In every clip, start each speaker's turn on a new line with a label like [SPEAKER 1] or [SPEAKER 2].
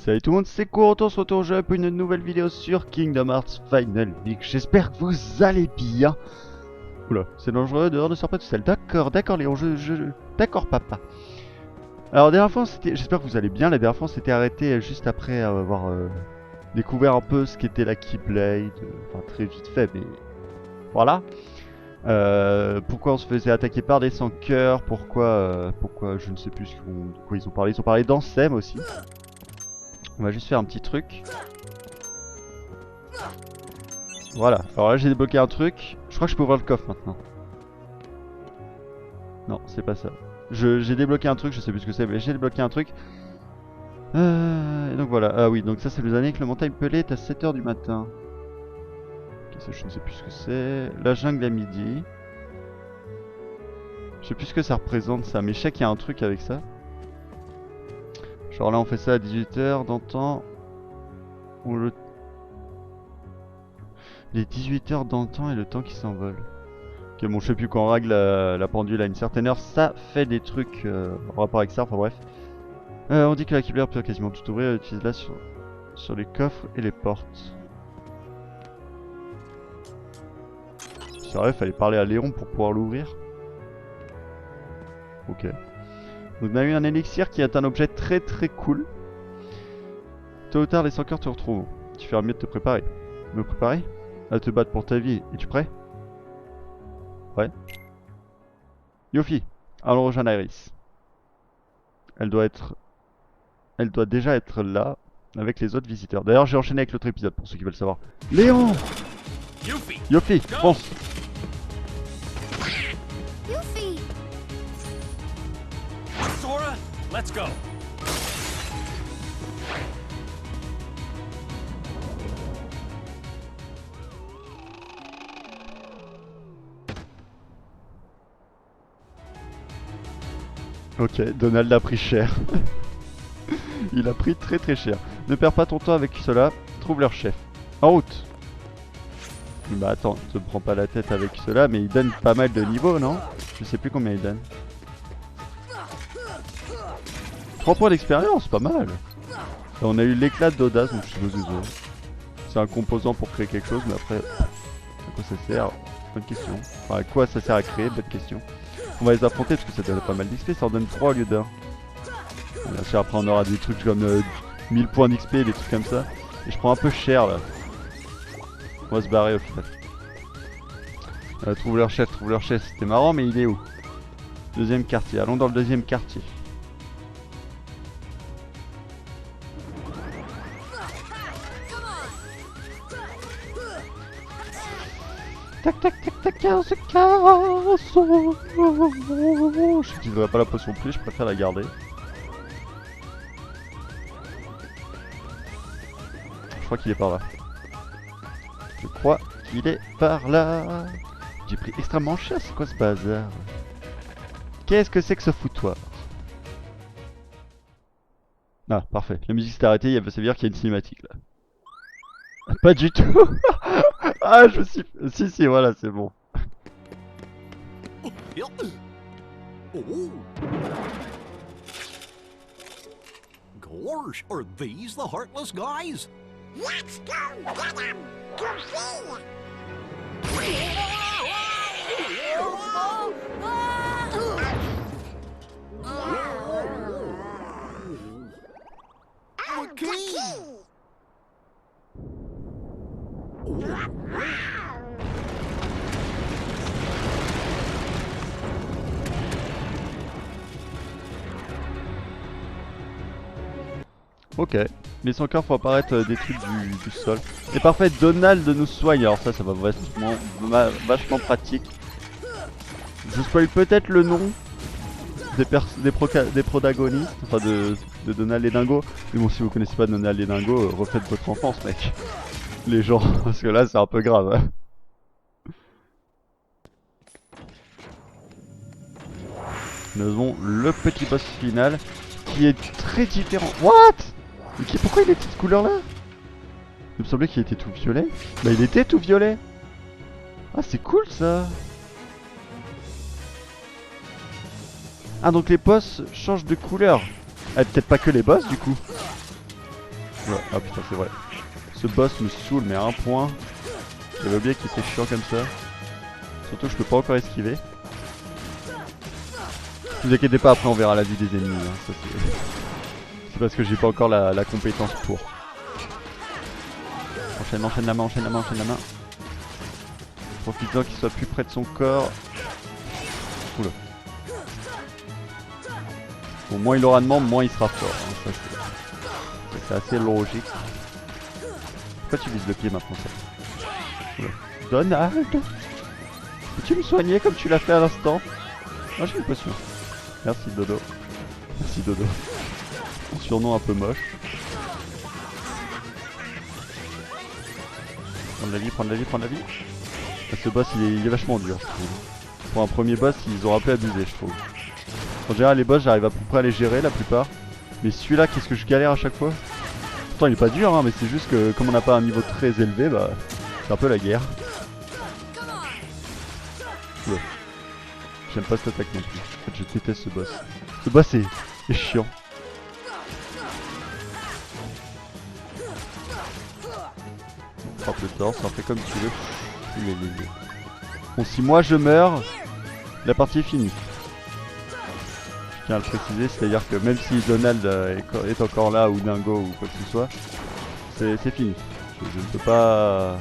[SPEAKER 1] Salut tout le monde, c'est Court, on se retrouve aujourd'hui pour une nouvelle vidéo sur Kingdom Hearts Final Week. J'espère que vous allez bien. Oula, c'est dangereux, dehors ne sort pas tout seul. D'accord, Léon, D'accord papa. Alors la dernière fois, j'espère que vous allez bien. La dernière fois, on s'était arrêté juste après avoir découvert un peu ce qu'était la Keyblade. Enfin, très vite fait, mais voilà. Pourquoi on se faisait attaquer par des sans-cœurs, pourquoi je ne sais plus de quoi ils ont parlé. Ils ont parlé d'Ansem aussi. On va juste faire un petit truc. Voilà, alors là j'ai débloqué un truc. Je crois que je peux ouvrir le coffre maintenant. Non, c'est pas ça. J'ai débloqué un truc, je sais plus ce que c'est, mais j'ai débloqué un truc. Et donc voilà, ah oui, donc ça nous indique que le montagne pelée est à 7 h du matin. Ok, ça je ne sais plus ce que c'est. La jungle à midi. Je sais plus ce que ça représente ça, mais je sais qu'il y a un truc avec ça. Genre là on fait ça à 18 h d'antan. Ou le... Les 18 h d'antan et le temps qui s'envole. Ok, bon, je sais plus quand on règle la pendule à une certaine heure, ça fait des trucs en rapport avec ça, enfin bref. On dit que la Keyblade peut quasiment tout ouvrir, utilise-la sur les coffres et les portes. C'est vrai, fallait parler à Léon pour pouvoir l'ouvrir. Ok. Donc on a eu un élixir qui est un objet très très cool. Tôt ou tard, les 100 cœurs te retrouvent. Tu feras mieux de te préparer. Me préparer à te battre pour ta vie. Es-tu prêt? Ouais. Yofi, allons rejoindre Iris. Elle doit déjà être là avec les autres visiteurs. D'ailleurs, j'ai enchaîné avec l'autre épisode pour ceux qui veulent savoir. Léon! Yofi, fonce!
[SPEAKER 2] Yuffie!
[SPEAKER 3] Sora, let's go.
[SPEAKER 1] Ok, Donald a pris cher. Il a pris très très cher. Ne perds pas ton temps avec cela, trouve leur chef. En route! Bah attends, te prends pas la tête avec cela, mais il donne pas mal de niveaux, non? Je sais plus combien il donne. 3 points d'expérience, pas mal. Et on a eu l'éclat d'audace, donc je suis désolé. C'est un composant pour créer quelque chose, mais après, à quoi ça sert? Bonne question. Enfin, à quoi ça sert à créer? Bonne question. On va les affronter parce que ça donne pas mal d'XP, ça en donne 3 au lieu d'1. Bien sûr, après on aura des trucs comme 1000 points d'XP, des trucs comme ça. Et je prends un peu cher là. On va se barrer au final. Trouve leur chef, c'était marrant, mais il est où? Deuxième quartier, allons dans le deuxième quartier. Tac tac tac tac, on se casse. Je n'utiliserai pas la potion plus, je préfère la garder. Je crois qu'il est par là. J'ai pris extrêmement cher, c'est quoi ce bazar? Qu'est-ce que c'est que ce foutoir? Ah, parfait. La musique s'est arrêtée, ça veut dire qu'il y a une cinématique là. Pas du tout. Ah, je suis... Si, voilà, c'est bon.
[SPEAKER 3] Gosh, are these the heartless guys?
[SPEAKER 2] Let's go get him! Yuffie!
[SPEAKER 3] The key!
[SPEAKER 1] Ok. Les 100 cœurs font apparaître des trucs du sol. Et parfait, Donald nous soigne. Alors ça va vachement pratique. Je spoil peut-être le nom des protagonistes, enfin de Donald et Dingo. Mais bon, si vous connaissez pas Donald et Dingo, refaites votre enfance, mec. Les gens, parce que là c'est un peu grave. Hein. Nous avons le petit boss final qui est très différent. What? Mais pourquoi il est de cette couleur là? Il me semblait qu'il était tout violet. Bah il était tout violet. Ah c'est cool ça. Ah donc les boss changent de couleur. Ah peut-être pas que les boss du coup. Ouais, ah putain, c'est vrai. Ce boss me saoule, mais à un point. J'avais oublié qu'il était chiant comme ça. Surtout que je peux pas encore esquiver. Ne vous inquiétez pas, après on verra la vie des ennemis. Hein. Ça, c'est parce que j'ai pas encore la compétence pour. Enchaîne la main, enchaîne la main, enchaîne la main. Profitant qu'il soit plus près de son corps. Oula. Bon, moins il aura de membres, moins il sera fort. Hein. Ça, c'est assez logique. Pourquoi tu vises le pied maintenant ça? Oula. Donald, peux-tu me soigner comme tu l'as fait à l'instant? Moi j'ai une potion. Merci Dodo. Merci Dodo. Un surnom un peu moche. Prendre la vie, prendre la vie, prendre la vie. Ce boss il est vachement dur je trouve. Pour un premier boss ils ont un peu abusé je trouve. En général les boss j'arrive à peu près à les gérer la plupart. Mais celui-là qu'est-ce que je galère à chaque fois. Pourtant il est pas dur hein, mais c'est juste que comme on n'a pas un niveau très élevé bah c'est un peu la guerre. Ouais. J'aime pas cette attaque non plus. En fait je déteste ce boss. Ce boss est chiant. Frappe le torse, en fait comme tu veux. Bon si moi je meurs, la partie est finie. Je tiens à le préciser, c'est-à-dire que même si Donald est encore là ou Dingo ou quoi que ce soit, c'est fini. Je ne peux pas...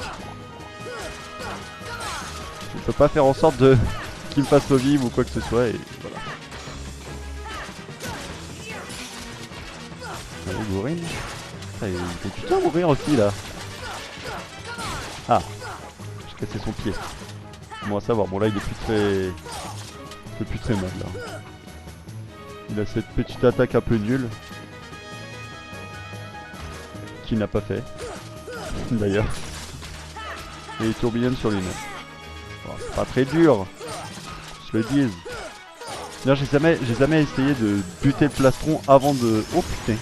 [SPEAKER 1] Je ne peux pas faire en sorte de qu'il me fasse revivre ou quoi que ce soit et voilà. Allez, Gourine. Ah, il fait putain mourir aussi là. Ah, j'ai cassé son pied. Bon à savoir, bon là il est plus très... Il fait plus très mal là. Il a cette petite attaque un peu nulle. Qu'il n'a pas fait. D'ailleurs. Et il tourbillonne sur lui-même. Bon, c'est pas très dur. Je le dise. D'ailleurs j'ai jamais essayé de buter le plastron avant de... Oh putain.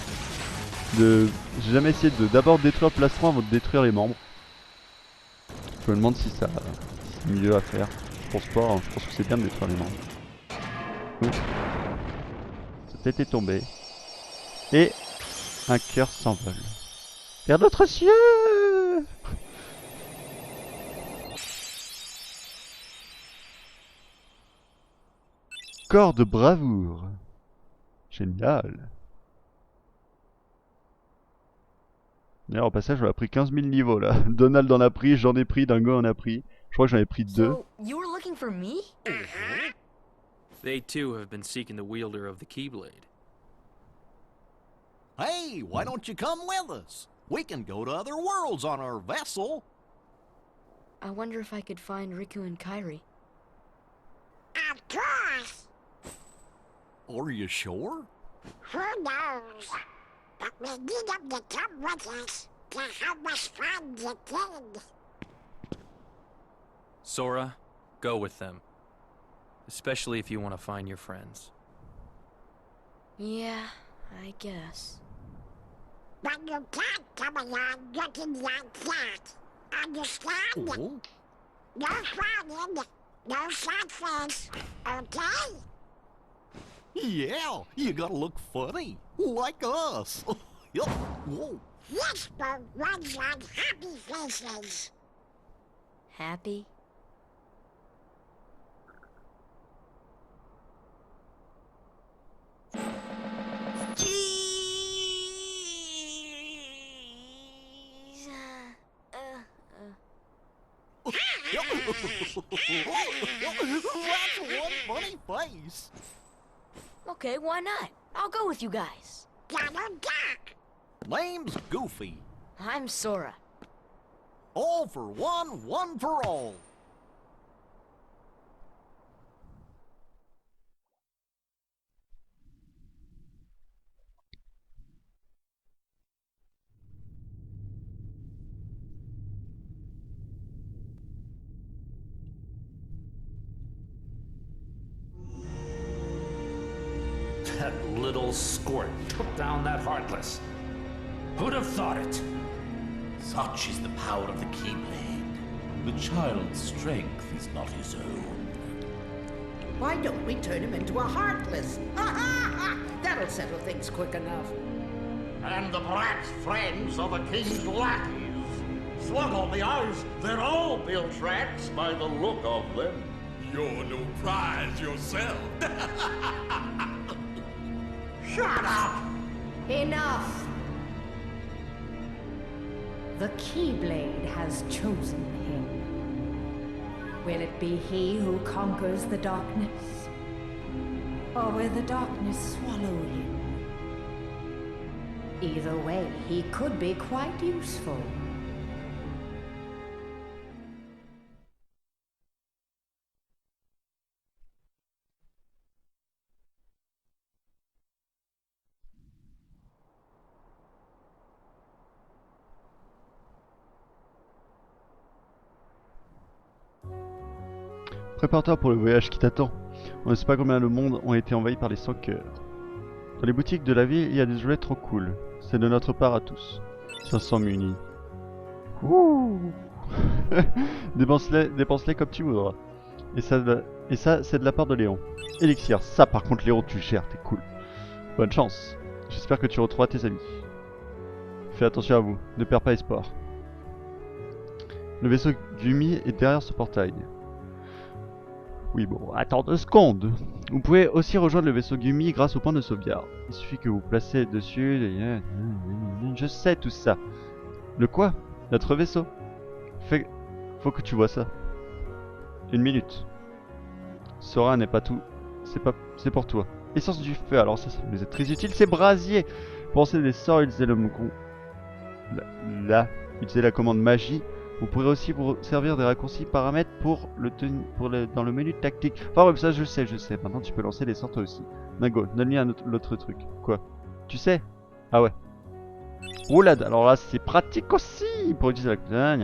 [SPEAKER 1] J'ai jamais essayé de d'abord détruire le plastron avant de détruire les membres. Je me demande si c'est mieux à faire. Je pense pas, hein. Je pense que c'est bien de détruire les membres. Ouh. Sa tête est tombée. Et un cœur s'envole. Vers d'autres cieux. Corps de bravoure. Génial. D'ailleurs, au passage, on a pris 15 000 niveaux là. Donald en a pris, j'en ai pris, Dingo en a pris. Je crois que j'en ai pris 2.
[SPEAKER 4] So, you were looking for me?
[SPEAKER 5] They too have been seeking the wielder of the Keyblade.
[SPEAKER 3] Hey, why don't you come with us? We can go to other worlds on our vessel.
[SPEAKER 4] I wonder if I could find Riku and Kairi.
[SPEAKER 2] Of course.
[SPEAKER 3] Are you sure?
[SPEAKER 2] Who knows? But we need them to come with us to help us find the kid.
[SPEAKER 5] Sora, go with them. Especially if you want to find your friends.
[SPEAKER 4] Yeah, I guess.
[SPEAKER 2] But you can't come along looking like that. Understand?
[SPEAKER 3] Oh,
[SPEAKER 2] No frowning, no sad face, okay?
[SPEAKER 3] yeah, you gotta look funny, like us. Yup. Whoa.
[SPEAKER 2] Whisper runs on happy faces.
[SPEAKER 4] Happy? Jeez.
[SPEAKER 3] That's one funny face.
[SPEAKER 4] Okay, why not? I'll go with you guys.
[SPEAKER 2] Donald Duck.
[SPEAKER 3] Name's Goofy.
[SPEAKER 4] I'm Sora.
[SPEAKER 3] All for one, one for all.
[SPEAKER 6] That little squirt took down that Heartless. Who'd have thought it?
[SPEAKER 7] Such is the power of the Keyblade. The child's strength is not his own.
[SPEAKER 8] Why don't we turn him into a Heartless? Ha ha ha! That'll settle things quick enough.
[SPEAKER 3] And the brat's friends are the king's lackeys. Slug on the eyes, they're all bilge rats by the look of them.
[SPEAKER 7] You're no prize yourself.
[SPEAKER 3] Shut up!
[SPEAKER 8] Enough! The Keyblade has chosen him. Will it be he who conquers the darkness? Or will the darkness swallow him? Either way, he could be quite useful.
[SPEAKER 1] Prépare-toi pour le voyage qui t'attend. On ne sait pas combien le monde ont été envahis par les sans-cœurs. Dans les boutiques de la ville, il y a des jouets trop cool. C'est de notre part à tous. 500 munis. Ouh. Dépense-les comme tu voudras. Et ça c'est de la part de Léon. Elixir, ça par contre Léon tu gères, t'es cool. Bonne chance. J'espère que tu retrouveras tes amis. Fais attention à vous, ne perds pas espoir. Le vaisseau Gumi est derrière ce portail. Oui bon, attends 2 secondes. Vous pouvez aussi rejoindre le vaisseau Gumi grâce au point de sauvegarde. Il suffit que vous placez dessus... Je sais tout ça. Le quoi? Notre vaisseau. Faut que tu vois ça. 1 minute. Sora n'est pas tout. C'est pour toi. Essence du feu, alors ça vous est très utile. C'est brasier. Pensez des sorts, utilisez le utilisez la commande magie. Vous pourrez aussi vous servir des raccourcis paramètres dans le menu tactique. Enfin ouais, ça je sais. Maintenant tu peux lancer les sorts toi aussi. Nago, donne-lui l'autre truc. Quoi? Tu sais? Ah ouais. Roulade, alors là c'est pratique aussi pour utiliser la...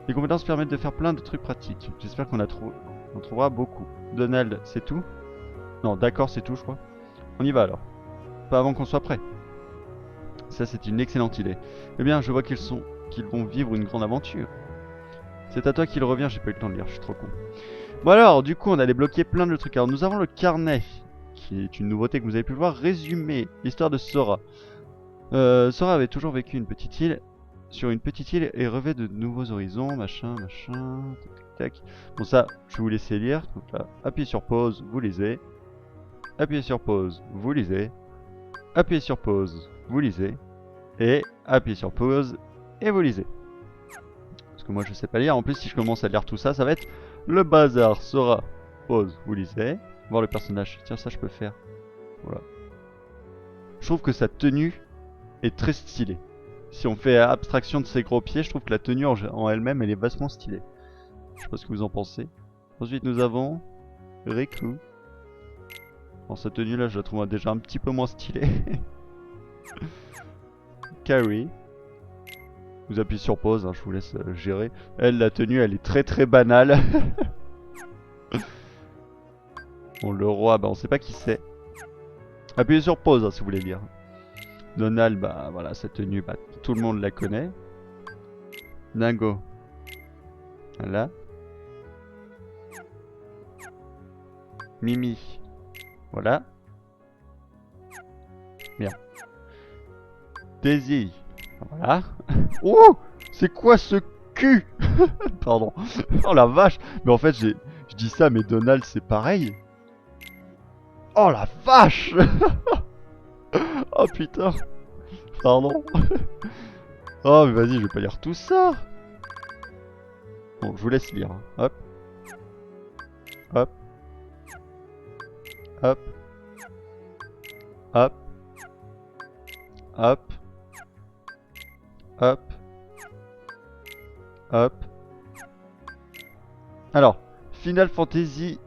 [SPEAKER 1] Les compétences permettent de faire plein de trucs pratiques. J'espère qu'on trouvera beaucoup. Donald, c'est tout? Non, d'accord, c'est tout je crois. On y va alors. Pas avant qu'on soit prêt. Ça c'est une excellente idée. Eh bien, je vois qu'ils vont vivre une grande aventure. C'est à toi qu'il revient, j'ai pas eu le temps de lire, je suis trop con. Bon alors, du coup, on a débloqué plein de trucs. Alors, nous avons le carnet, qui est une nouveauté que vous avez pu voir. Résumé, l'histoire de Sora. Sora avait toujours vécu sur une petite île et rêvait de nouveaux horizons, machin, tac. Bon ça, je vais vous laisser lire. Donc là, appuyez sur pause, vous lisez. Appuyez sur pause, vous lisez. Appuyez sur pause, vous lisez. Et appuyez sur pause et vous lisez. Parce que moi je sais pas lire. En plus si je commence à lire tout ça, ça va être le bazar. Sora, pause, vous lisez. Voir le personnage. Tiens, ça je peux faire. Voilà. Je trouve que sa tenue est très stylée. Si on fait abstraction de ses gros pieds, je trouve que la tenue en elle-même, elle est vachement stylée. Je sais pas ce que vous en pensez. Ensuite nous avons Riku. Bon, sa tenue là, je la trouve déjà un petit peu moins stylée. Carrie. Vous appuyez sur pause, hein, je vous laisse gérer. Elle, la tenue, elle est très banale. Bon, le roi, bah on sait pas qui c'est. Appuyez sur pause hein, si vous voulez lire. Donald, bah voilà, sa tenue, bah tout le monde la connaît. Dingo. Voilà. Mimi. Voilà. Bien. Daisy. Voilà. Oh, c'est quoi ce cul? Pardon. Oh la vache. Mais en fait, je dis ça, mais Donald, c'est pareil. Oh la vache. Oh putain. Pardon. Oh mais vas-y, je vais pas lire tout ça. Bon, je vous laisse lire. Hop. Hop. Hop. Hop. Hop. Hop. Hop. Alors, Final Fantasy...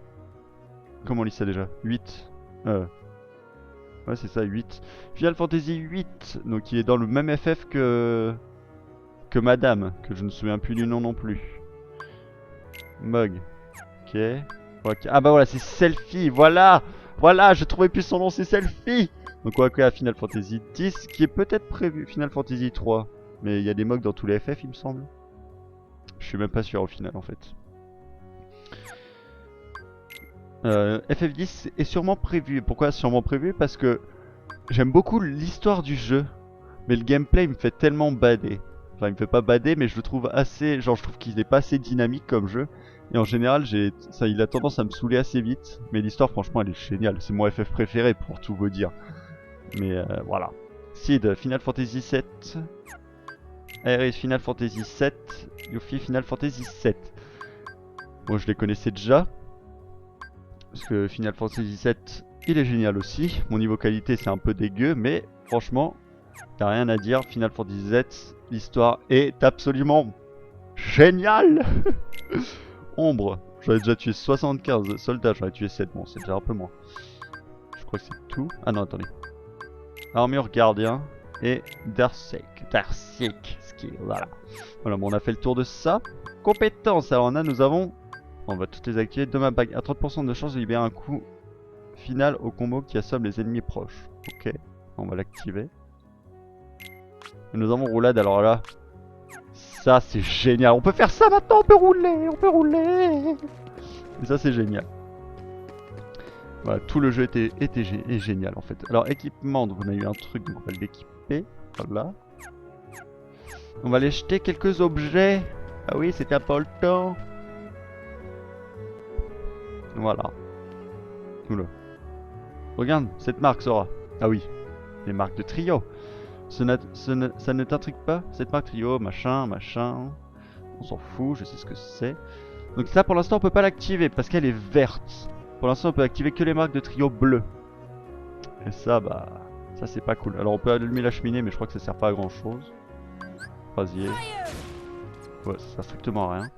[SPEAKER 1] Comment on lit ça déjà? 8. Ouais, c'est ça, 8. Final Fantasy 8, donc il est dans le même FF que Madame, que je ne me souviens plus du nom non plus. Mog. Ok. Ah bah voilà, c'est Selfie, voilà. Voilà, je trouvais plus son nom, c'est Selfie. Donc on va créer à Final Fantasy 10, qui est peut-être prévu Final Fantasy 3. Mais il y a des mogs dans tous les FF, il me semble. Je suis même pas sûr au final, en fait. FF10 est sûrement prévu. Pourquoi sûrement prévu? Parce que J'aime beaucoup l'histoire du jeu, mais le gameplay il me fait tellement bader. Enfin, il me fait pas bader, mais je le trouve assez... Genre, je trouve qu'il est pas assez dynamique comme jeu. Et en général, il a tendance à me saouler assez vite. Mais l'histoire, franchement, elle est géniale. C'est mon FF préféré, pour tout vous dire. Mais voilà. Sid, Final Fantasy VII. Aerith, Final Fantasy VII. Yuffie, Final Fantasy VII. Bon, je les connaissais déjà. Parce que Final Fantasy VII, il est génial aussi. Mon niveau qualité, c'est un peu dégueu, mais franchement, y'a rien à dire. Final Fantasy VII, l'histoire est absolument géniale. Ombre, j'aurais déjà tué 75 soldats, j'aurais tué 7. Bon, c'est déjà un peu moins. Je crois que c'est tout. Ah non, attendez. Armure gardien et Darksec skill, voilà. Voilà, bon, on a fait le tour de ça. Compétences, alors là nous avons... On va toutes les activer. De ma bague, à 30% de chance de libérer un coup final au combo qui assomme les ennemis proches. Ok, on va l'activer. Nous avons roulade, alors là... Ça c'est génial, on peut faire ça maintenant, on peut rouler. Et ça c'est génial. Voilà, tout le jeu est génial en fait. Alors équipement, donc on a eu un truc, donc on va l'équiper. Voilà. On va aller jeter quelques objets. Ah oui, c'était pas le temps. Voilà. Oula. Regarde, cette marque Sora. Ah oui, les marques de trio. Ça ne t'intrigue pas, cette marque trio, machin. On s'en fout, je sais ce que c'est. Donc ça pour l'instant on peut pas l'activer parce qu'elle est verte. Pour l'instant on peut activer que les marques de trio bleu. Et ça bah... Ça c'est pas cool. Alors on peut allumer la cheminée mais je crois que ça sert pas à grand chose. Brasier. Ouais, ça sert strictement à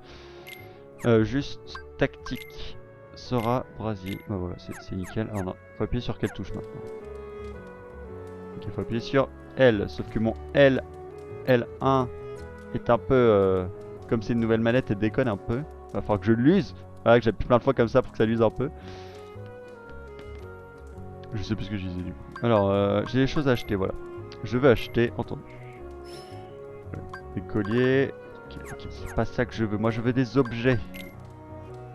[SPEAKER 1] rien. Juste tactique. Sora, brasier. Bah voilà, c'est nickel. Alors non, faut appuyer sur quelle touche maintenant? Ok, faut appuyer sur L. Sauf que mon L1 est un peu... comme c'est une nouvelle manette, elle déconne un peu. Va falloir que je l'use. Voilà, que j'appuie plein de fois comme ça pour que ça l'use un peu. Je sais plus ce que je disais du coup. Alors, j'ai des choses à acheter, voilà. Je veux acheter, entendu. Des colliers. Ok, c'est pas ça que je veux. Moi, je veux des objets.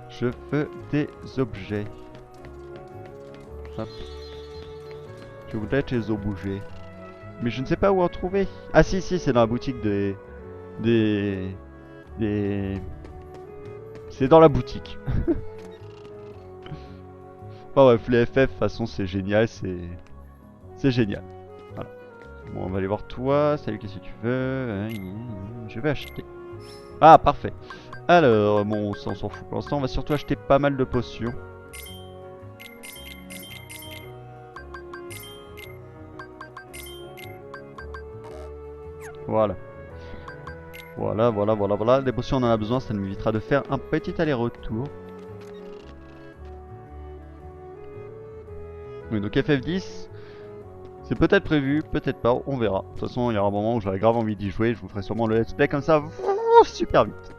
[SPEAKER 1] Je veux des objets. Hop. Je voudrais des objets. Mais je ne sais pas où en trouver. Ah si, c'est dans la boutique des... C'est dans la boutique. Enfin bref, les FF, de toute façon, c'est génial, c'est génial. Voilà. Bon, on va aller voir toi. Salut, qu'est-ce que tu veux? Je vais acheter. Ah, parfait. Alors, bon, on s'en fout. Pour l'instant, on va surtout acheter pas mal de potions. Voilà. Voilà. Des potions, on en a besoin, ça nous évitera de faire un petit aller-retour. Oui, donc FF10, c'est peut-être prévu, peut-être pas, on verra. De toute façon, il y aura un moment où j'aurai grave envie d'y jouer, je vous ferai sûrement le let's play comme ça, super vite.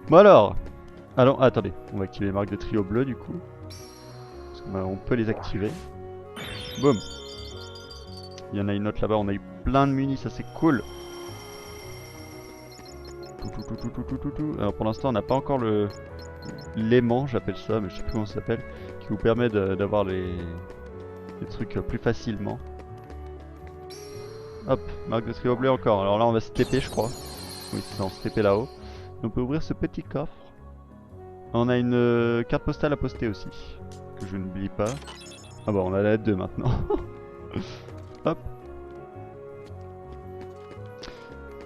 [SPEAKER 1] Bon alors, attendez, on va activer les marques de trio bleu du coup. Parce qu'on peut les activer. Boum. Il y en a une autre là-bas, on a eu plein de munis, ça c'est cool. Alors pour l'instant on n'a pas encore l'aimant, j'appelle ça, mais je sais plus comment ça s'appelle, qui vous permet d'avoir les trucs plus facilement. Hop, marque de trio bleu encore. Alors là on va se TP je crois. Oui c'est ça, on se TP là-haut. On peut ouvrir ce petit coffre. On a une carte postale à poster aussi, que je n'oublie pas. Ah bah on a la 2 maintenant. Hop.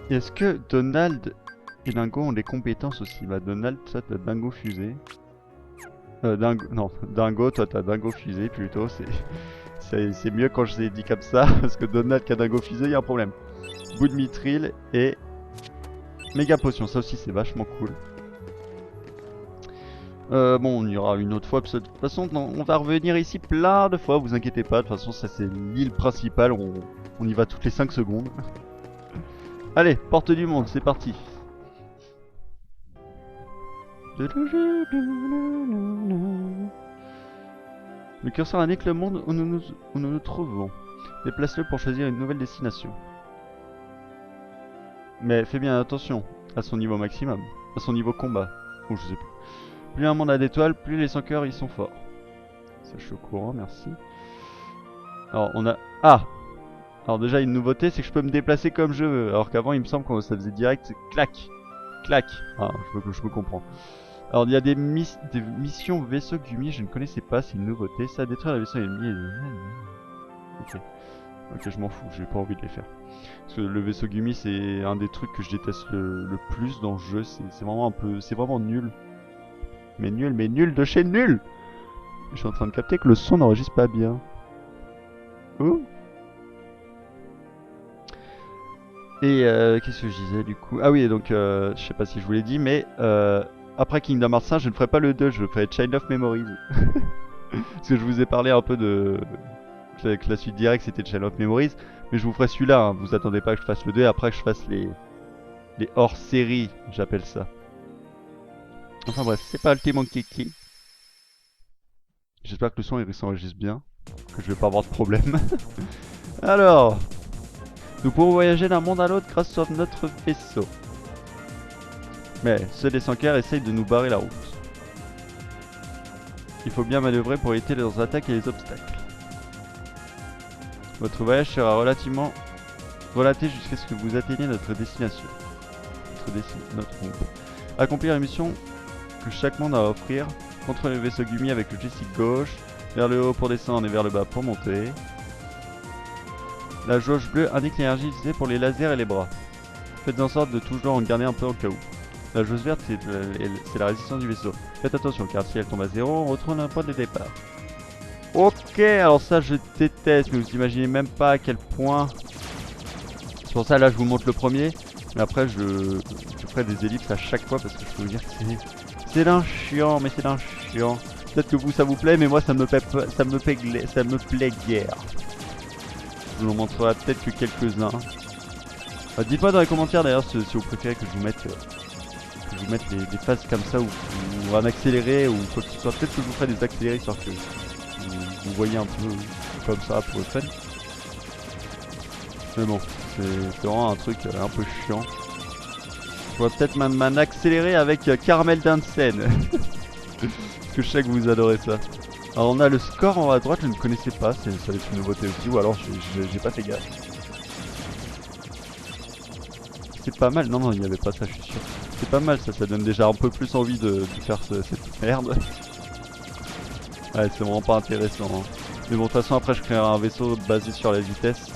[SPEAKER 1] Est-ce que Donald et Dingo ont des compétences aussi? Bah Donald, toi t'as Dingo fusée. Dingo, toi t'as Dingo fusée plutôt. C'est mieux quand je l'ai dit comme ça, parce que Donald qui a Dingo fusée, il y a un problème. Bout de mithril et méga potion, ça aussi c'est vachement cool. Bon, on ira une autre fois, parce que de toute façon on va revenir ici plein de fois, vous inquiétez pas, de toute façon ça c'est l'île principale, on y va toutes les 5 secondes. Allez, porte du monde, c'est parti. Le curseur indique le monde où nous nous trouvons. Déplace-le pour choisir une nouvelle destination. Mais fais bien attention à son niveau maximum, à son niveau combat. Ou je sais plus. Plus un monde a d'étoiles, plus les 100 cœurs ils sont forts. Ça je suis au courant, merci. Alors on a... Ah! Alors déjà une nouveauté c'est que je peux me déplacer comme je veux. Alors qu'avant il me semble que ça faisait direct clac! Clac! Ah je me comprends. Alors il y a des missions vaisseau Gumi, je ne connaissais pas, c'est une nouveauté. Ça détruire le vaisseau ennemi et... Ok je m'en fous, j'ai pas envie de les faire. Parce que le vaisseau Gumi c'est un des trucs que je déteste le plus dans le jeu. C'est vraiment un peu... C'est vraiment nul. Mais nul de chez nul! Je suis en train de capter que le son n'enregistre pas bien. Ouh. Et qu'est-ce que je disais du coup? Ah oui, donc je sais pas si je vous l'ai dit, mais après Kingdom Hearts 5, je ne ferai pas le 2, je ferai Child of Memories. Parce que je vous ai parlé un peu de... que la suite directe c'était Child of Memories, mais je vous ferai celui-là, hein. Vous attendez pas que je fasse le 2 et après que je fasse les hors-séries, j'appelle ça. Enfin bref, c'est pas le thé mon kiki. J'espère que le son il s'enregistre bien, que je vais pas avoir de problème. Alors, nous pouvons voyager d'un monde à l'autre grâce à notre vaisseau. Mais ceux des sans-cœurs essayent de nous barrer la route. Il faut bien manœuvrer pour éviter leurs attaques et les obstacles. Votre voyage sera relativement relaté jusqu'à ce que vous atteigniez notre destination. Notre monde. Accomplir la mission que chaque monde a à offrir. Contrôler le vaisseau Gumi avec le joystick gauche. Vers le haut pour descendre et vers le bas pour monter. La jauge bleue indique l'énergie utilisée pour les lasers et les bras. Faites en sorte de toujours en garder un peu au cas où. La jauge verte, c'est la résistance du vaisseau. Faites attention car si elle tombe à 0, on retourne à un point de départ. Ok, alors ça je déteste, mais vous imaginez même pas à quel point. C'est pour ça là je vous montre le premier, mais après je ferai des ellipses à chaque fois parce que je peux vous dire que c'est d'un chiant, mais c'est d'un chiant. Peut-être que vous ça vous plaît, mais moi ça me plaît guère. Je vous en montrerai peut-être que quelques-uns. Dites-moi dans les commentaires d'ailleurs si vous préférez que je vous mette des phases comme ça ou en accéléré ou quoi que ce soit. Peut-être que je vous ferai des accélérés sur que vous voyez un peu comme ça pour le fun. Mais bon, c'est vraiment un truc un peu chiant. Je pourrais peut-être m'en accélérer avec Caramel Dansen. Parce que je sais que vous adorez ça. Alors on a le score en haut à droite, je ne connaissais pas, ça va être une nouveauté aussi, ou alors j'ai pas fait gaffe. C'est pas mal, non il n'y avait pas ça je suis sûr. C'est pas mal ça, ça donne déjà un peu plus envie de faire cette merde. Ouais c'est vraiment pas intéressant hein. Mais bon de toute façon après je créerai un vaisseau basé sur la vitesse.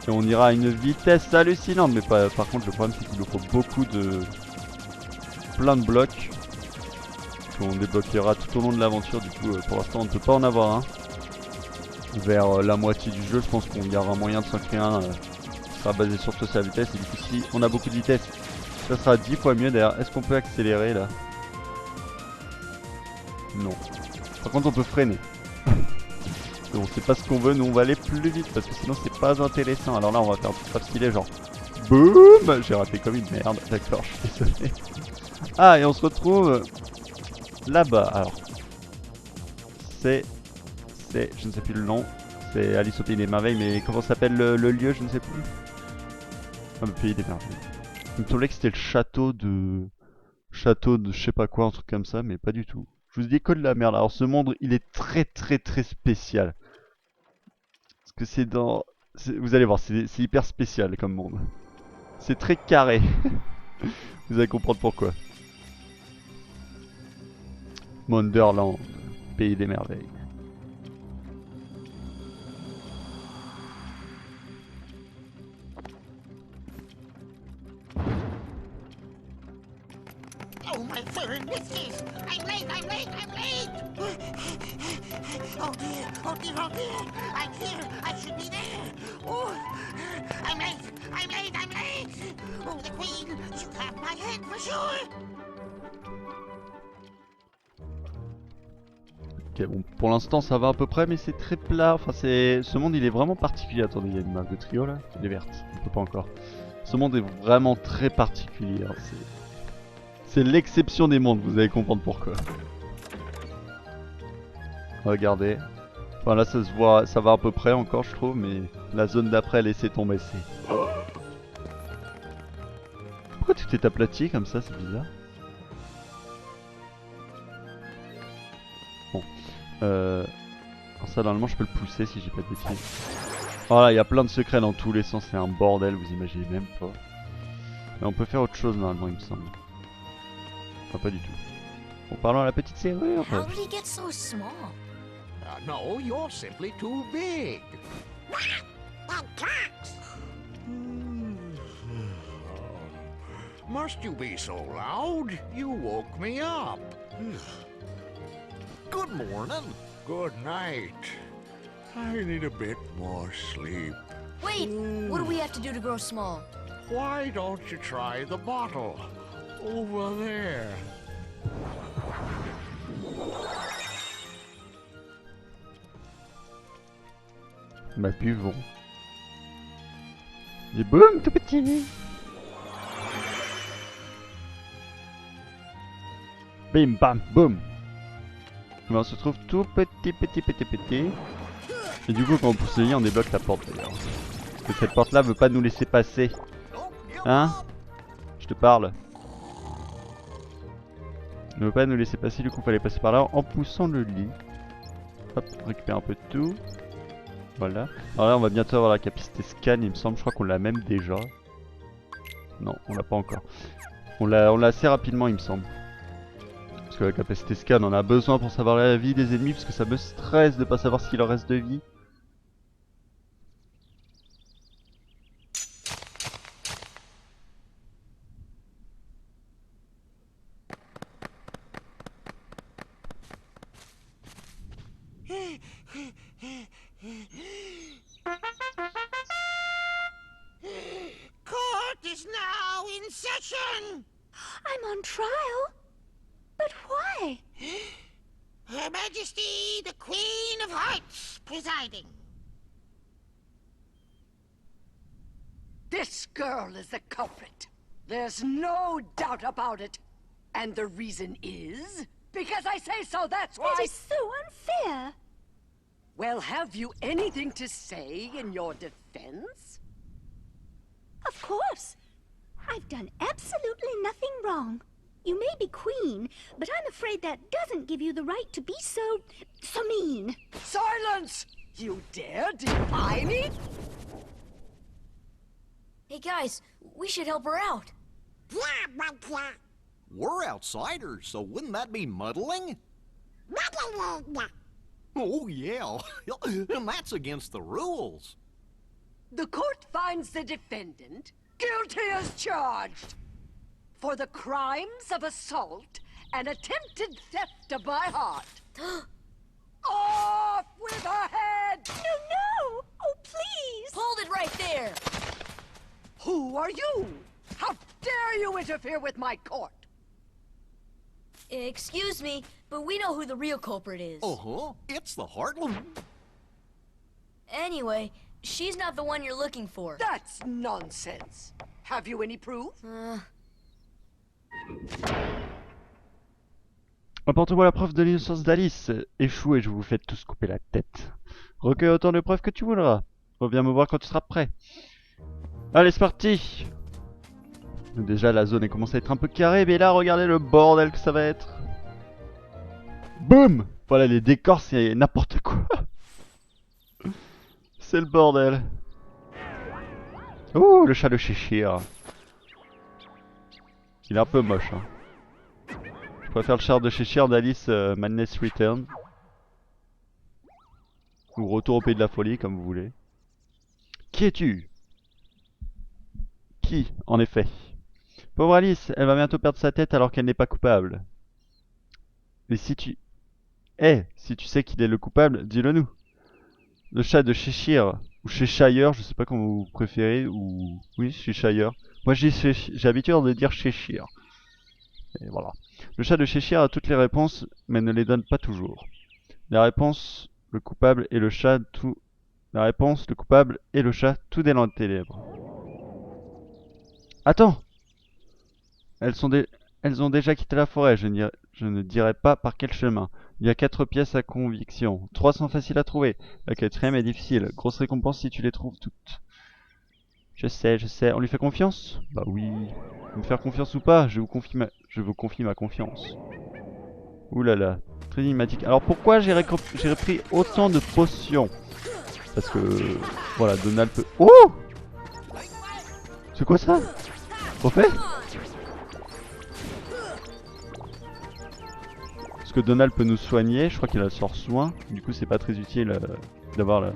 [SPEAKER 1] Et on ira à une vitesse hallucinante, mais par contre le problème c'est qu'il nous faut beaucoup de... plein de blocs. Qu'on débloquera tout au long de l'aventure, du coup pour l'instant on ne peut pas en avoir un. Vers la moitié du jeu je pense qu'il y aura moyen de s'en créer un qui sera basé surtout sur la vitesse. Et du coup si on a beaucoup de vitesse, ça sera 10 fois mieux d'ailleurs. Est-ce qu'on peut accélérer là? Non. Par contre on peut freiner. Bon c'est pas ce qu'on veut, nous on va aller plus vite parce que sinon c'est pas intéressant. Alors là on va faire un truc pas stylé genre boum. J'ai raté comme une merde, d'accord je suis désolé. Ah et on se retrouve là-bas. Alors c'est je ne sais plus le nom. C'est Alice au Pays des Merveilles, mais comment s'appelle le lieu, je ne sais plus. Ah, le Pays des Merveilles. Il me semblait que c'était le château de je sais pas quoi, un truc comme ça, mais pas du tout. Je vous dis que de la merde. Alors ce monde, il est très spécial. Parce que c'est dans... Vous allez voir, c'est hyper spécial comme monde. C'est très carré. Vous allez comprendre pourquoi. Wonderland, Pays des Merveilles.
[SPEAKER 2] Oh, my third missus! I'm late! Oh dear! I'm here! I should be there! Oh, I'm late! Oh, the Queen! She clapped my head for sure!
[SPEAKER 1] Ok, bon, pour l'instant ça va à peu près, mais c'est très plat. Enfin, ce monde il est vraiment particulier. Attendez, il y a une map de trio là. Elle est verte, on peut pas encore. Ce monde est vraiment très particulier. Hein. C'est l'exception des mondes, vous allez comprendre pourquoi. Regardez. Enfin là ça se voit, ça va à peu près encore je trouve, mais la zone d'après laissez tomber, c'est... Pourquoi tout est aplati comme ça, c'est bizarre. Bon. Alors ça normalement je peux le pousser si j'ai pas de bêtises. Voilà, il y a plein de secrets dans tous les sens, c'est un bordel, vous imaginez même pas. Mais on peut faire autre chose normalement il me semble. Enfin pas du tout. Bon, parlons à la petite serrure.
[SPEAKER 4] How did he get so small?
[SPEAKER 3] No, you're simply too big.
[SPEAKER 2] That tracks.
[SPEAKER 3] Must you be so loud? You woke me up.
[SPEAKER 9] Good morning.
[SPEAKER 3] Good night. I need a bit more sleep.
[SPEAKER 4] Wait, what do we have to do to grow small?
[SPEAKER 3] Why don't you try the bottle? Over there.
[SPEAKER 1] Bah buvons. Et boum, tout petit. Bim bam boum. Mais on se trouve tout petit. Et du coup quand on pousse le lit on débloque la porte d'ailleurs. Parce que cette porte là veut pas nous laisser passer. Hein? Je te parle. Ne veut pas nous laisser passer, du coup fallait passer par là en poussant le lit. Hop, on récupère un peu de tout. Voilà. Alors là on va bientôt avoir la capacité scan, il me semble, je crois qu'on l'a même déjà. Non, on l'a pas encore. On l'a assez rapidement il me semble. Parce que la capacité scan on a besoin pour savoir la vie des ennemis, parce que ça me stresse de pas savoir ce qu'il leur reste de vie.
[SPEAKER 2] Court is now in session.
[SPEAKER 8] I'm on trial? But why?
[SPEAKER 2] Her Majesty, the Queen of Hearts, presiding.
[SPEAKER 10] This girl is the culprit. There's no doubt about it. And the reason is because I say so, that's why.
[SPEAKER 8] It is so unfair.
[SPEAKER 10] Well, have you anything to say in your defense?
[SPEAKER 8] Of course. I've done absolutely nothing wrong. You may be queen, but I'm afraid that doesn't give you the right to be so mean.
[SPEAKER 10] Silence! You dare defy me?
[SPEAKER 4] Hey guys, we should help her out.
[SPEAKER 2] Blah, blah, blah.
[SPEAKER 9] We're outsiders, so wouldn't that be muddling?
[SPEAKER 2] Blah, blah, blah, blah.
[SPEAKER 9] Oh, yeah. And that's against the rules.
[SPEAKER 10] The court finds the defendant guilty as charged for the crimes of assault and attempted theft of my heart. Off with her head!
[SPEAKER 8] No! Oh, please!
[SPEAKER 4] Hold it right there!
[SPEAKER 10] Who are you? How dare you interfere with my court?
[SPEAKER 4] Excuse me, but we know who the real culprit is.
[SPEAKER 9] Uh-huh. It's the Heartland.
[SPEAKER 4] Anyway, she's not the one you're looking for.
[SPEAKER 10] That's nonsense. Have you any proof?
[SPEAKER 1] Apporte-moi la preuve de l'innocence d'Alice. Échoue et je vous fais tous couper la tête. Recueille autant de preuves que tu voudras. Reviens me voir quand tu seras prêt. Allez, c'est parti. Déjà, la zone est commencé à être un peu carrée, mais là, regardez le bordel que ça va être. Boum! Voilà, les décors, c'est n'importe quoi. C'est le bordel. Ouh, le chat de Cheshire. Il est un peu moche, hein. Je préfère le chat de Cheshire d'Alice Madness Return. Ou Retour au pays de la folie, comme vous voulez. Qui es-tu? Qui, en effet? Pauvre Alice, elle va bientôt perdre sa tête alors qu'elle n'est pas coupable. Mais si tu... si tu sais qu'il est le coupable, dis-le nous. Le chat de Cheshire, ou Cheshire, je sais pas comment vous préférez, ou... Oui, Cheshire. Moi j'ai l'habitude de dire Cheshire. Et voilà. Le chat de Cheshire a toutes les réponses, mais ne les donne pas toujours. La réponse, le coupable et le chat, tout... La réponse, le coupable et le chat, tout est dans tes lèvres. Attends! Elles ont déjà quitté la forêt, je ne dirai pas par quel chemin. Il y a 4 pièces à conviction. 3 sont faciles à trouver. La 4e est difficile. Grosse récompense si tu les trouves toutes. Je sais. On lui fait confiance? Bah oui. Vous me faire confiance ou pas, je vous confie ma confiance. Ouh là là. Très énigmatique. Alors pourquoi j'ai repris autant de potions? Parce que voilà, Donald peut... Oh! C'est quoi ça? Au fait? Parce que Donald peut nous soigner, je crois qu'il a le sort soin. Du coup c'est pas très utile d'avoir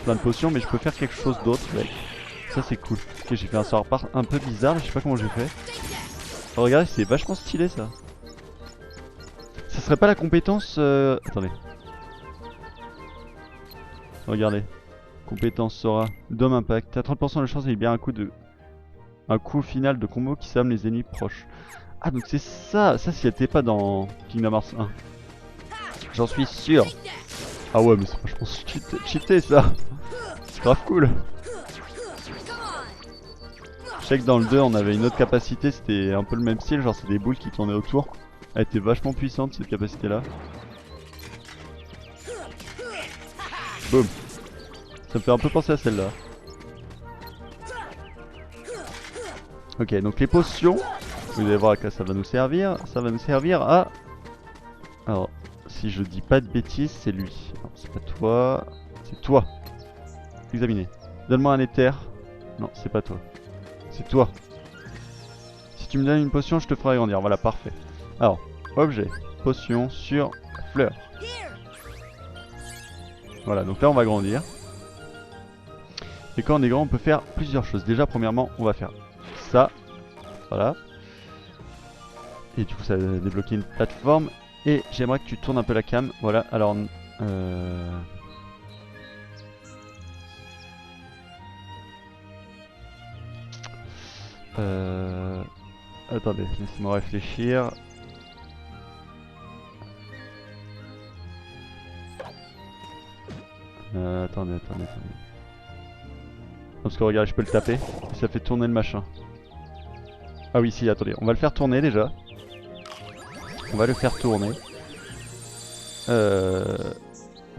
[SPEAKER 1] plein de potions, mais je peux faire quelque chose d'autre avec. Ça c'est cool. Ok, j'ai fait un sort un peu bizarre, je sais pas comment j'ai fait. Oh, regardez, c'est vachement stylé ça. Ça serait pas la compétence... Attendez. Regardez. Compétence Sora. Dome Impact. T'as 30% de chance de libérer un coup final de combo qui sème les ennemis proches. Ah donc c'est ça. Ça s'y était pas dans Kingdom Hearts 1. J'en suis sûr. Ah ouais mais c'est franchement cheaté ça. C'est grave cool. Je sais que dans le 2 on avait une autre capacité. C'était un peu le même style. Genre c'est des boules qui tournaient autour. Elle était vachement puissante cette capacité là. Boum. Ça me fait un peu penser à celle-là. Ok, donc les potions, vous allez voir à quoi ça va nous servir. Ça va nous servir à... Alors, si je dis pas de bêtises, c'est lui. Non, c'est pas toi. C'est toi. Examiner. Donne-moi un éther. Non, c'est pas toi. C'est toi. Si tu me donnes une potion, je te ferai grandir. Voilà, parfait. Alors, objet. Potion sur fleur. Voilà, donc là on va grandir. Et quand on est grand, on peut faire plusieurs choses. Déjà, premièrement, on va faire ça. Voilà. Et du coup, ça va débloquer une plateforme. Et j'aimerais que tu tournes un peu la cam. Voilà, alors... Attendez, laissez-moi réfléchir. Attendez. Parce que regarde, je peux le taper. Et ça fait tourner le machin. Ah oui, si, attendez. On va le faire tourner déjà. On va le faire tourner. On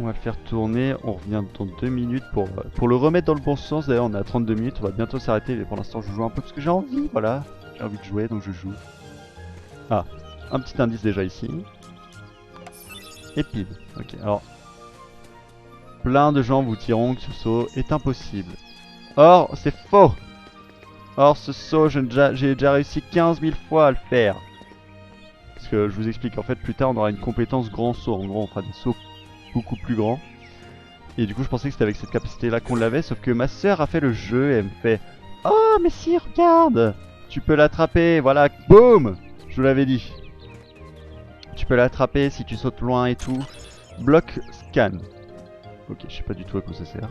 [SPEAKER 1] va le faire tourner. On revient dans 2 minutes pour le remettre dans le bon sens. D'ailleurs, on est à 32 minutes. On va bientôt s'arrêter. Mais pour l'instant, je joue un peu parce que j'ai envie. Voilà. J'ai envie de jouer, donc je joue. Ah, un petit indice déjà ici. Et pile. Ok, alors... Plein de gens vous diront que ce saut est impossible. Or, c'est faux. Or, ce saut, j'ai déjà réussi 15 000 fois à le faire. Parce que je vous explique, en fait, plus tard, on aura une compétence grand saut. En gros, on fera des sauts beaucoup plus grands. Et du coup, je pensais que c'était avec cette capacité-là qu'on l'avait. Sauf que ma soeur a fait le jeu et elle me fait... Oh, mais si, regarde, tu peux l'attraper, voilà, boum. Je vous l'avais dit. Tu peux l'attraper si tu sautes loin et tout. Bloc scan. Ok, je sais pas du tout à quoi ça sert.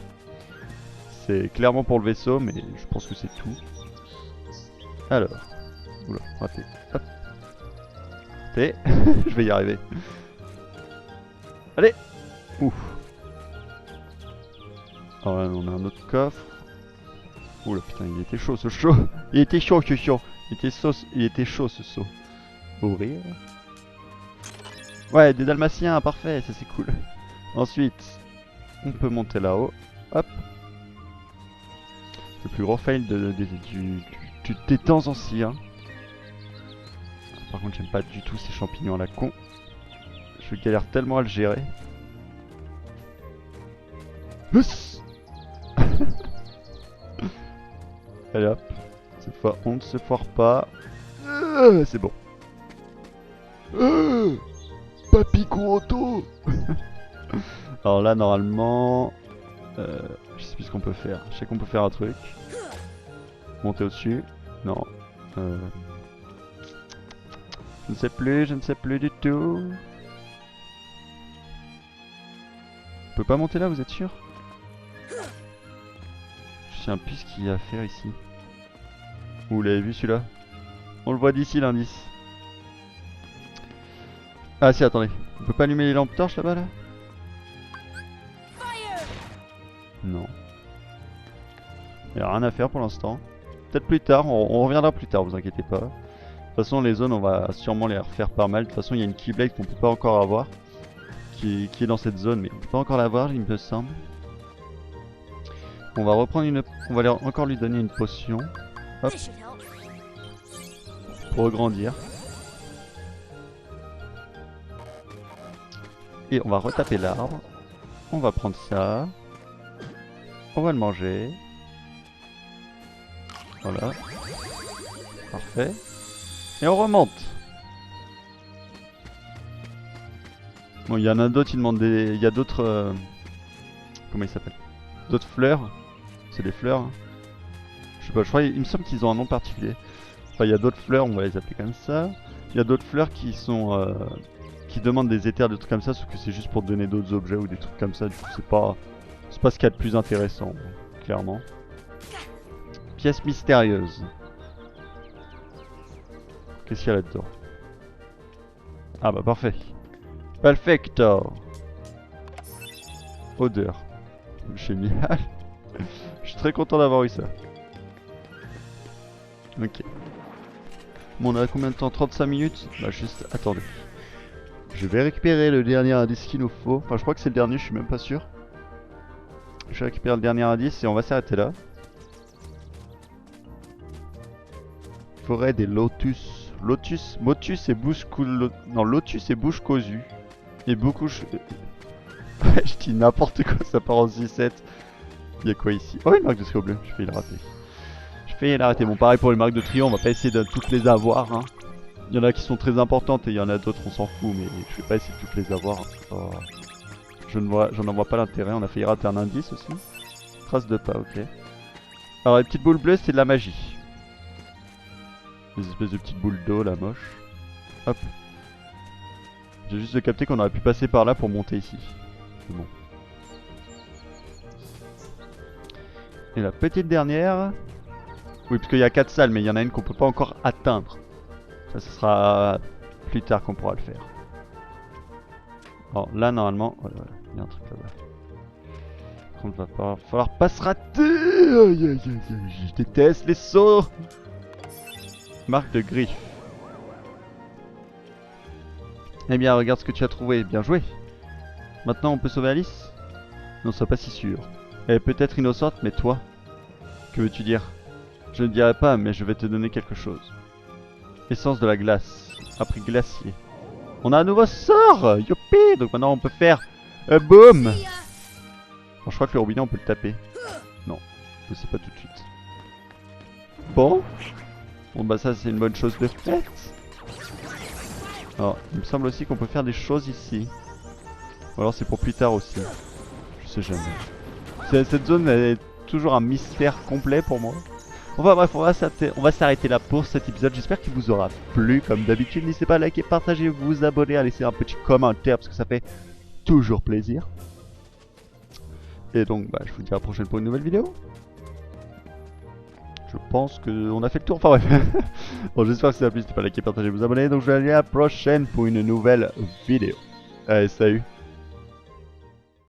[SPEAKER 1] C'est clairement pour le vaisseau, mais je pense que c'est tout. Alors. Oula, raté. Hop. Raté. Je vais y arriver. Allez. Ouf. Alors là, on a un autre coffre. Oula, putain, il était chaud ce saut. Il était chaud ce saut. Il était chaud ce saut. Ouvrir. Ouais, des dalmatiens, parfait, ça c'est cool. Ensuite... On peut monter là-haut. Hop. Le plus gros fail des temps anciens. Par contre, j'aime pas du tout ces champignons à la con. Je galère tellement à le gérer. Allez hop. Cette fois, on ne se foire pas. C'est bon. Papy Kuroto. Alors là, normalement, je sais plus ce qu'on peut faire. Je sais qu'on peut faire un truc. Monter au-dessus. Non. Je ne sais plus du tout. On peut pas monter là, vous êtes sûr? Je sais plus ce qu'il y a à faire ici. Vous l'avez vu celui-là? On le voit d'ici l'indice. Ah si, attendez. On peut pas allumer les lampes torches là-bas là? Non. Il n'y a rien à faire pour l'instant. Peut-être plus tard, on reviendra plus tard, vous inquiétez pas. De toute façon, les zones, on va sûrement les refaire pas mal. De toute façon, il y a une Keyblade qu'on peut pas encore avoir. Qui est dans cette zone, mais on peut pas encore l'avoir, il me semble. On va reprendre une... On va encore lui donner une potion. Hop. Pour regrandir. Et on va retaper l'arbre. On va prendre ça. On va le manger. Voilà. Parfait. Et on remonte. Bon, il y en a d'autres, ils demandent des... Il y a d'autres... Comment ils s'appellent? D'autres fleurs. C'est des fleurs. Hein. Je sais pas, je crois, il me semble qu'ils ont un nom particulier. Enfin, il y a d'autres fleurs, on va les appeler comme ça. Il y a d'autres fleurs qui sont... qui demandent des éthers, des trucs comme ça, sauf que c'est juste pour donner d'autres objets ou des trucs comme ça. Du coup, c'est pas ce qu'il y a de plus intéressant, clairement. Pièce mystérieuse. Qu'est-ce qu'il y a là-dedans? Ah bah parfait. Perfecto. Odeur. Génial. Je suis très content d'avoir eu ça. Ok. Bon, on a combien de temps? 35 minutes? Bah juste, attendez. Je vais récupérer le dernier indice qu'il nous faut. Enfin, je crois que c'est le dernier, je suis même pas sûr. Je vais récupérer le dernier indice et on va s'arrêter là. Forêt des lotus. Lotus, motus et bouche cousue. Non, lotus et bouche cousue. Et beaucoup... Je dis n'importe quoi, ça part en 6-7. Il y a quoi ici? Oh, une marque de trio bleu, je vais la rater. Je vais la rater. Bon, pareil pour les marques de trio, on va pas essayer de toutes les avoir. Hein. Il y en a qui sont très importantes et il y en a d'autres, on s'en fout, mais je vais pas essayer de toutes les avoir. Oh. J'en vois pas l'intérêt, on a failli rater un indice aussi. Trace de pas, ok. Alors les petites boules bleues, c'est de la magie. Des espèces de petites boules d'eau, là, moche. Hop. J'ai juste de capter qu'on aurait pu passer par là pour monter ici. C'est bon. Et la petite dernière... Oui, parce qu'il y a 4 salles, mais il y en a une qu'on peut pas encore atteindre. Ça, ce sera plus tard qu'on pourra le faire. Alors là, normalement... Voilà, il y a un truc là-bas. Par contre, va pas falloir pas se rater. Aïe, aïe, aïe, aïe, je déteste les sauts. Marque de griffe. Eh bien, regarde ce que tu as trouvé. Bien joué. Maintenant, on peut sauver Alice? Non, sois pas si sûr. Elle est peut-être innocente, mais toi? Que veux-tu dire? Je ne dirai pas, mais je vais te donner quelque chose. Essence de la glace. Appris glacier. On a un nouveau sort! Youpi! Donc maintenant, on peut faire... boum! Alors, je crois que le robinet, on peut le taper. Non, je sais pas tout de suite. Bon. Bon, bah ça, c'est une bonne chose de faite. Alors, il me semble aussi qu'on peut faire des choses ici. Ou alors c'est pour plus tard aussi. Je sais jamais. Cette zone est toujours un mystère complet pour moi. Enfin bref, on va s'arrêter là pour cet épisode. J'espère qu'il vous aura plu. Comme d'habitude, n'hésitez pas à liker, partager, vous abonner, à laisser un petit commentaire parce que ça fait toujours plaisir. Et donc, bah, je vous dis à la prochaine pour une nouvelle vidéo. Je pense qu'on a fait le tour. Enfin bref. Bon, j'espère que ça vous a plu. N'hésitez pas à liker, partager, vous abonner. Donc je vous dis à la prochaine pour une nouvelle vidéo. Allez, salut.